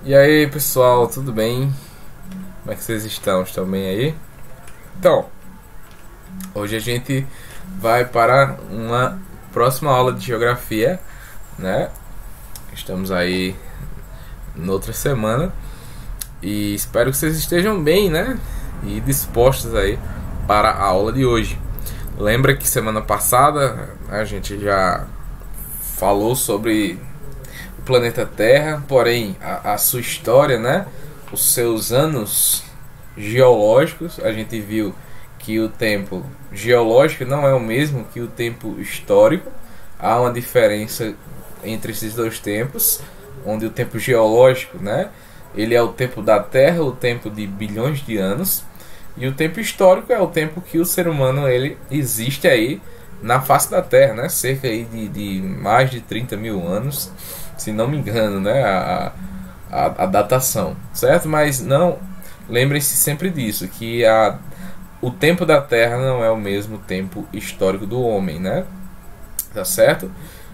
E aí pessoal, tudo bem? Como é que vocês estão? Estão bem aí? Então, hoje a gente vai para uma próxima aula de geografia, né? Estamos aí noutra semana e espero que vocês estejam bem, né? E dispostos aí para a aula de hoje. Lembra que semana passada a gente já falou sobre o planeta Terra, porém a sua história, né? Os seus anos geológicos. A gente viu que o tempo geológico não é o mesmo que o tempo histórico. Há uma diferença entre esses dois tempos, onde o tempo geológico, né, ele é o tempo da Terra, o tempo de bilhões de anos, e o tempo histórico é o tempo que o ser humano ele existe aí na face da Terra, né, cerca aí de mais de 30 mil anos, se não me engano, né, a datação, certo? Mas não, lembrem-se sempre disso, que o tempo da Terra não é o mesmo tempo histórico do homem, né? Tá certo?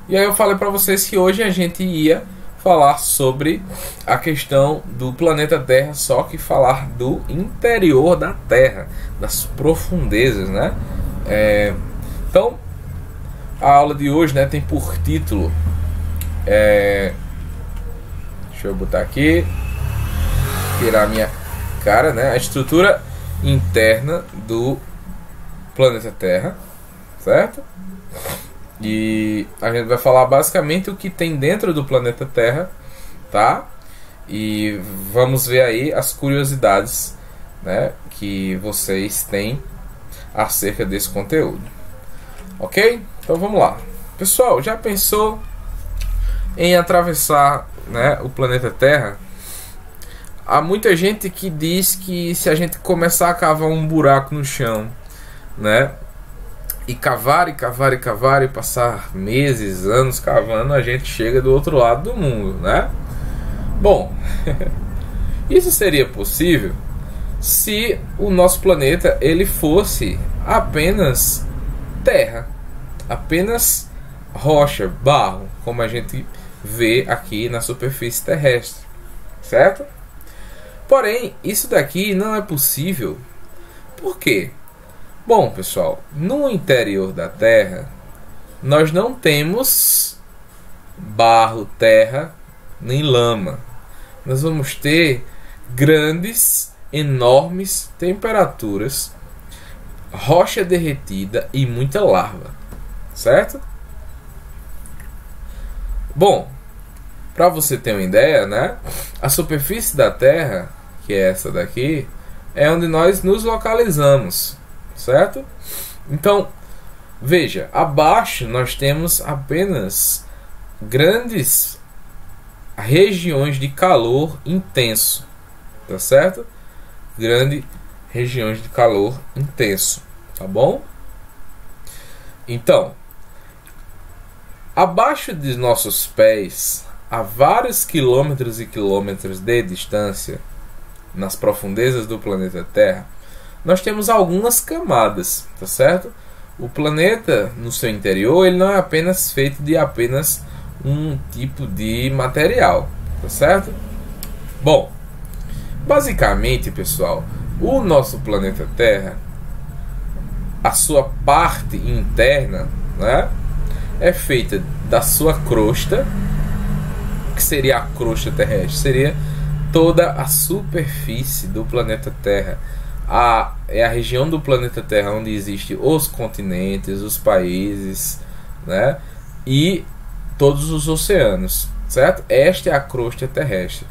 E aí eu falei para vocês que hoje a gente ia falar sobre a questão do planeta Terra, só que falar do interior da Terra, das profundezas, né? Então, a aula de hoje, né, tem por título, deixa eu botar aqui, tirar a minha cara, né? A estrutura interna do planeta Terra, certo? E a gente vai falar basicamente o que tem dentro do planeta Terra, tá? E vamos ver aí as curiosidades, né, que vocês têm acerca desse conteúdo. Ok? Então vamos lá. Pessoal, já pensou em atravessar, né, o planeta Terra? Há muita gente que diz que se a gente começar a cavar um buraco no chão, né, e cavar, e cavar, e cavar, e passar meses, anos cavando, a gente chega do outro lado do mundo, né? Bom, isso seria possível se o nosso planeta ele fosse apenas terra, apenas rocha, barro, como a gente vê aqui na superfície terrestre, certo? Porém, isso daqui não é possível. Por quê? Bom, pessoal, no interior da Terra, nós não temos barro, terra, nem lama. Nós vamos ter grandes, enormes temperaturas, rocha derretida e muita lava, certo? Bom, para você ter uma ideia, né? A superfície da Terra, que é essa daqui, é onde nós nos localizamos, certo? Então, veja, abaixo nós temos apenas grandes regiões de calor intenso, tá certo? Grandes regiões de calor intenso, tá bom? Então, abaixo de nossos pés, a vários quilômetros e quilômetros de distância, nas profundezas do planeta Terra, nós temos algumas camadas, tá certo? O planeta, no seu interior, ele não é apenas feito de apenas um tipo de material, tá certo? Bom, basicamente, pessoal, o nosso planeta Terra, a sua parte interna, né, é feita da sua crosta, que seria a crosta terrestre, seria toda a superfície do planeta Terra. É a região do planeta Terra onde existem os continentes, os países, né, e todos os oceanos, certo? Esta é a crosta terrestre,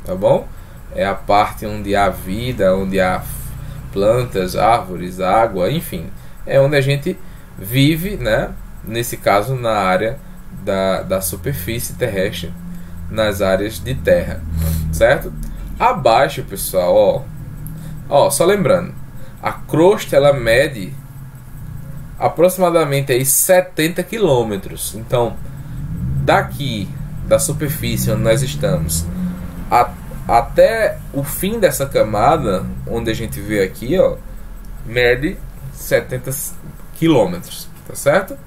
tá bom? É a parte onde há vida, onde há plantas, árvores, água, enfim, é onde a gente vive, né? Nesse caso, na área da superfície terrestre, nas áreas de terra, certo? Abaixo, pessoal, ó, só lembrando, a crosta ela mede aproximadamente aí 70 quilômetros. Então, daqui da superfície onde nós estamos até o fim dessa camada, onde a gente vê aqui, ó, mede 70 quilômetros, tá certo?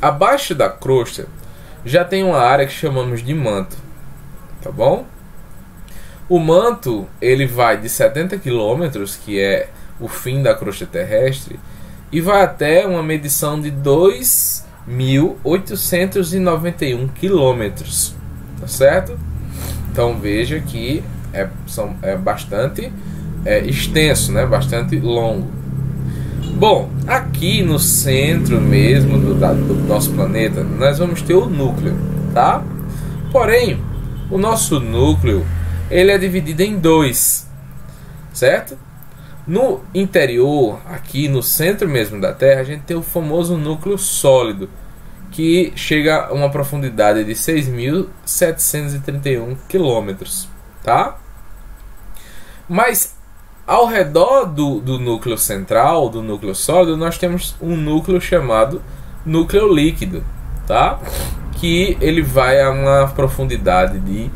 Abaixo da crosta já tem uma área que chamamos de manto, tá bom? O manto ele vai de 70 quilômetros, que é o fim da crosta terrestre, e vai até uma medição de 2.891 quilômetros, tá certo? Então veja que é bastante extenso, né? Bastante longo. Bom, aqui no centro mesmo do nosso planeta, nós vamos ter o núcleo, tá? Porém, o nosso núcleo ele é dividido em dois, certo? No interior, aqui no centro mesmo da Terra, a gente tem o famoso núcleo sólido, que chega a uma profundidade de 6.731 quilômetros, tá? Mas ao redor do núcleo central, do núcleo sólido, nós temos um núcleo chamado núcleo líquido, tá? Que ele vai a uma profundidade de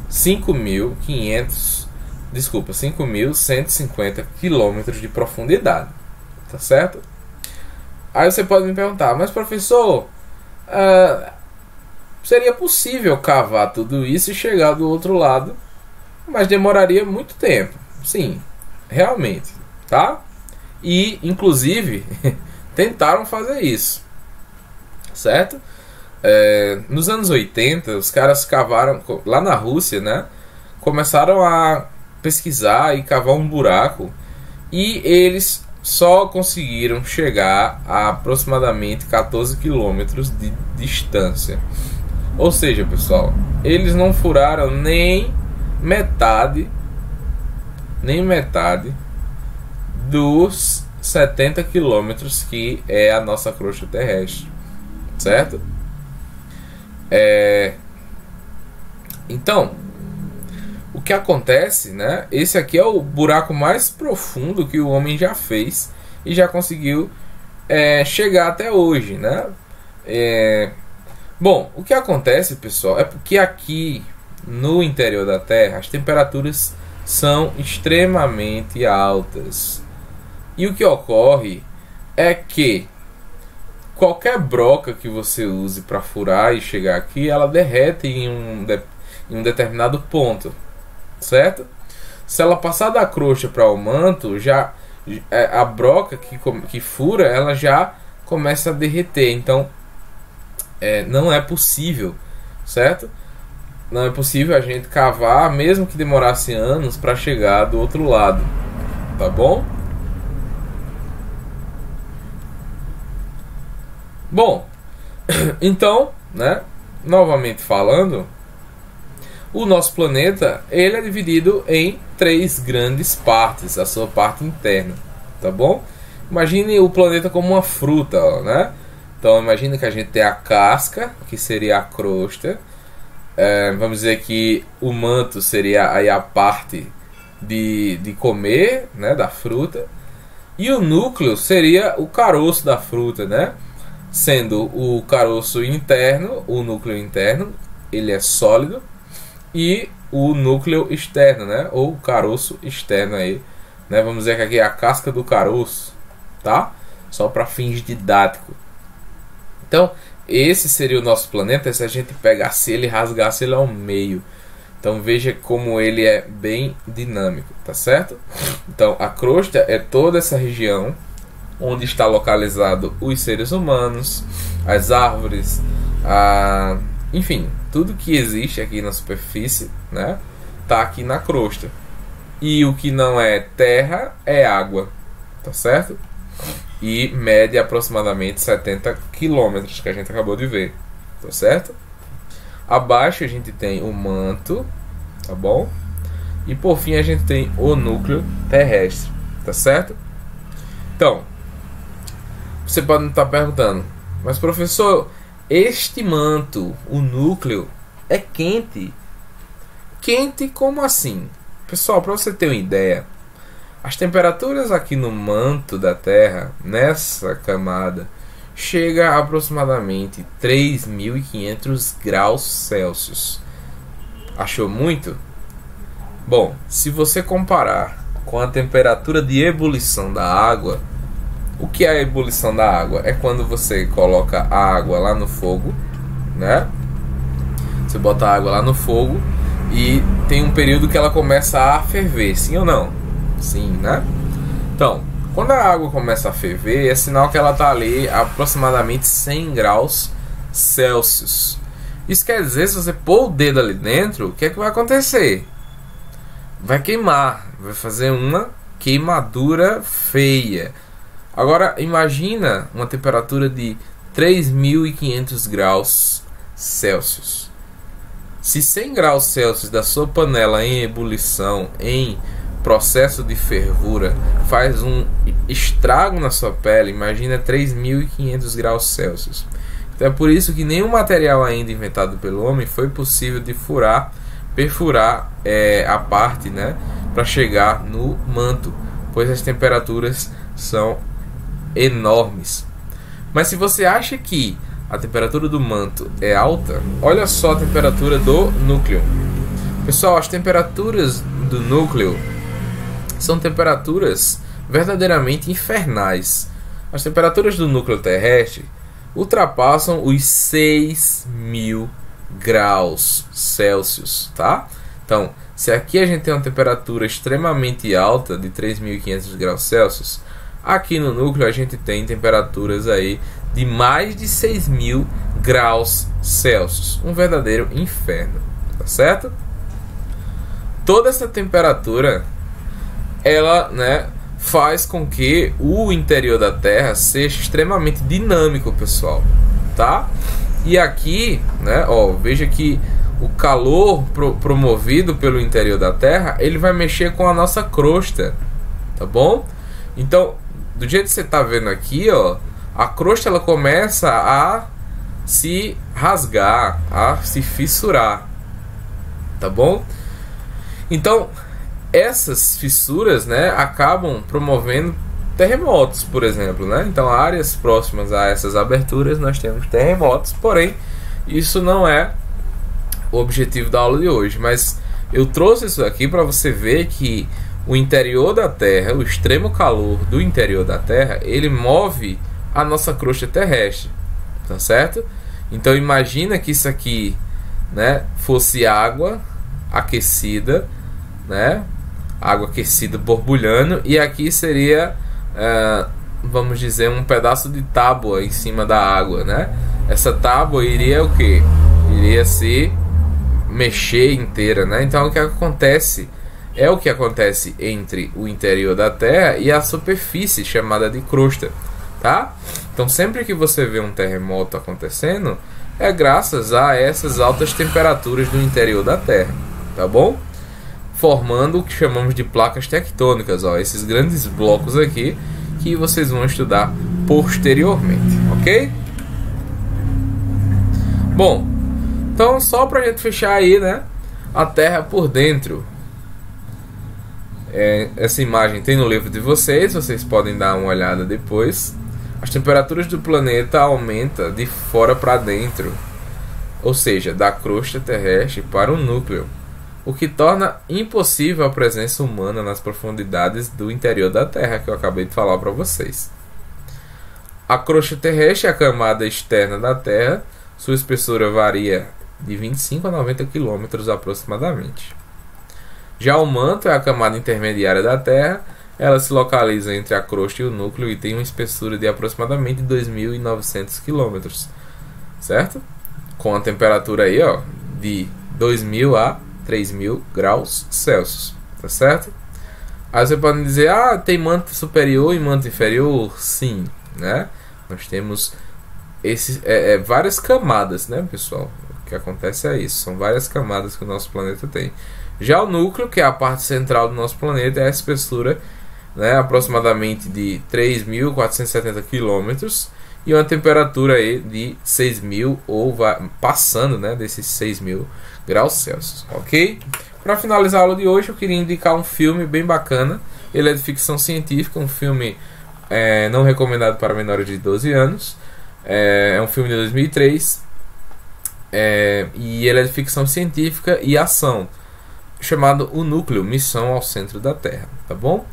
5.150 quilômetros de profundidade, tá certo? Aí você pode me perguntar, mas professor, seria possível cavar tudo isso e chegar do outro lado, mas demoraria muito tempo. Sim, realmente, tá? E inclusive tentaram fazer isso, certo? Nos anos 80, os caras cavaram lá na Rússia, né? Começaram a pesquisar e cavar um buraco, e eles só conseguiram chegar a aproximadamente 14 quilômetros de distância. Ou seja, pessoal, eles não furaram nem metade dos 70 quilômetros que é a nossa crosta terrestre, certo? Então, o que acontece, né? Esse aqui é o buraco mais profundo que o homem já fez e já conseguiu chegar até hoje, né? Bom, o que acontece, pessoal, é porque aqui no interior da Terra as temperaturas são extremamente altas, e o que ocorre é que qualquer broca que você use para furar e chegar aqui, ela derrete em um determinado ponto, certo? Se ela passar da crosta para o manto, já a broca que fura, ela já começa a derreter. Então não é possível, certo? Não é possível a gente cavar, mesmo que demorasse anos, para chegar do outro lado, tá bom? Bom, então, né, novamente falando, o nosso planeta ele é dividido em 3 grandes partes, a sua parte interna, tá bom? Imagine o planeta como uma fruta, ó, né? Então imagine que a gente tem a casca, que seria a crosta. Vamos dizer que o manto seria aí a parte de comer, né, da fruta. E o núcleo seria o caroço da fruta, né? Sendo o caroço interno, o núcleo interno, ele é sólido. E o núcleo externo, né? Ou o caroço externo aí, né? Vamos dizer que aqui é a casca do caroço, tá? Só para fins didáticos. Então, esse seria o nosso planeta se a gente pegasse ele e rasgasse ele ao meio. Então veja como ele é bem dinâmico, tá certo? Então a crosta é toda essa região onde está localizado os seres humanos, as árvores, enfim, tudo que existe aqui na superfície, né, tá aqui na crosta. E o que não é terra é água, tá certo? E mede aproximadamente 70 quilômetros, que a gente acabou de ver, tá certo? Abaixo a gente tem o manto, tá bom? E por fim a gente tem o núcleo terrestre, tá certo? Então, você pode estar perguntando, mas professor, este manto, o núcleo, é quente? Quente como assim? Pessoal, para você ter uma ideia, as temperaturas aqui no manto da Terra, nessa camada, chega a aproximadamente 3.500 graus Celsius. Achou muito? Bom, se você comparar com a temperatura de ebulição da água, o que é a ebulição da água? É quando você coloca a água lá no fogo, né? Você bota a água lá no fogo e tem um período que ela começa a ferver, sim ou não? Sim, né? Então, quando a água começa a ferver, é sinal que ela está ali a aproximadamente 100 graus Celsius. Isso quer dizer, se você pôr o dedo ali dentro, o que é que vai acontecer? Vai queimar, vai fazer uma queimadura feia. Agora, imagina uma temperatura de 3.500 graus Celsius. Se 100 graus Celsius da sua panela em ebulição, em processo de fervura, faz um estrago na sua pele, imagina 3.500 graus Celsius. Então é por isso que nenhum material ainda inventado pelo homem foi possível de perfurar a parte, né, para chegar no manto, pois as temperaturas são enormes. Mas se você acha que a temperatura do manto é alta, olha só a temperatura do núcleo. Pessoal, as temperaturas do núcleo são temperaturas verdadeiramente infernais. As temperaturas do núcleo terrestre ultrapassam os 6.000 graus Celsius, tá? Então, se aqui a gente tem uma temperatura extremamente alta de 3.500 graus Celsius, aqui no núcleo a gente tem temperaturas aí de mais de 6.000 graus Celsius. Um verdadeiro inferno, tá certo? Toda essa temperatura, ela, né, faz com que o interior da Terra seja extremamente dinâmico, pessoal, tá? E aqui, né, ó, veja que o calor promovido pelo interior da Terra, ele vai mexer com a nossa crosta, tá bom? Então, do jeito que você tá vendo aqui, ó, a crosta ela começa a se rasgar, a se fissurar, tá bom? Então, essas fissuras, né, acabam promovendo terremotos, por exemplo, né? Então, áreas próximas a essas aberturas nós temos terremotos, porém, isso não é o objetivo da aula de hoje, mas eu trouxe isso aqui para você ver que o interior da Terra, o extremo calor do interior da Terra, ele move a nossa crosta terrestre, tá certo? Então imagina que isso aqui, né, fosse água aquecida, né, água aquecida borbulhando, e aqui seria, vamos dizer, um pedaço de tábua em cima da água, né? Essa tábua iria o quê? Iria se mexer inteira, né? Então o que acontece é o que acontece entre o interior da Terra e a superfície chamada de crosta, tá? Então sempre que você vê um terremoto acontecendo, é graças a essas altas temperaturas do interior da Terra, tá bom? Formando o que chamamos de placas tectônicas, ó, esses grandes blocos aqui que vocês vão estudar posteriormente, ok? Bom, então só pra gente fechar aí, né, a Terra por dentro. Essa imagem tem no livro de vocês podem dar uma olhada depois. As temperaturas do planeta aumentam de fora para dentro, ou seja, da crosta terrestre para o núcleo, o que torna impossível a presença humana nas profundidades do interior da Terra, que eu acabei de falar para vocês. A crosta terrestre é a camada externa da Terra, sua espessura varia de 25 a 90 km aproximadamente. Já o manto é a camada intermediária da Terra, ela se localiza entre a crosta e o núcleo e tem uma espessura de aproximadamente 2.900 km, certo? Com a temperatura aí, ó, de 2.000 a 3.000 graus Celsius, tá certo? Aí você pode dizer, tem manto superior e manto inferior? Sim, né? Nós temos várias camadas, né, pessoal? O que acontece é isso, são várias camadas que o nosso planeta tem. Já o núcleo, que é a parte central do nosso planeta, é a espessura, né, aproximadamente de 3.470 km e uma temperatura aí de 6.000 ou passando, né, desses 6.000 graus Celsius, ok? Para finalizar a aula de hoje, eu queria indicar um filme bem bacana. Ele é de ficção científica, um filme não recomendado para menores de 12 anos. É um filme de 2003 e ele é de ficção científica e ação, chamado O Núcleo, Missão ao Centro da Terra, tá bom?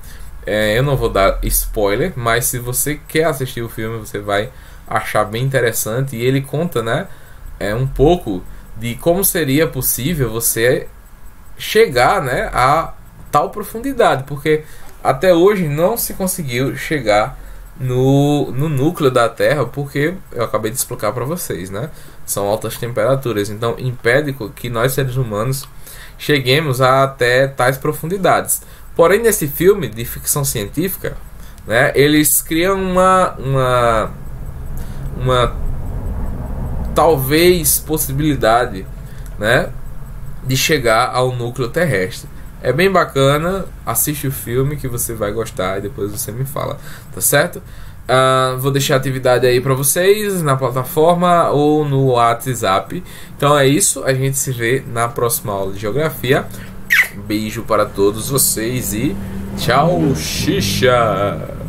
Eu não vou dar spoiler, mas se você quer assistir o filme, você vai achar bem interessante. E ele conta, né, um pouco de como seria possível você chegar, né, a tal profundidade, porque até hoje não se conseguiu chegar no núcleo da Terra, porque eu acabei de explicar para vocês, né? São altas temperaturas, então impede que nós seres humanos cheguemos até tais profundidades. Porém, nesse filme de ficção científica, né, eles criam uma talvez possibilidade, né, de chegar ao núcleo terrestre. É bem bacana, assiste o filme que você vai gostar e depois você me fala, tá certo? Vou deixar a atividade aí para vocês na plataforma ou no WhatsApp. Então é isso, a gente se vê na próxima aula de geografia. Beijo para todos vocês e tchau, xixa!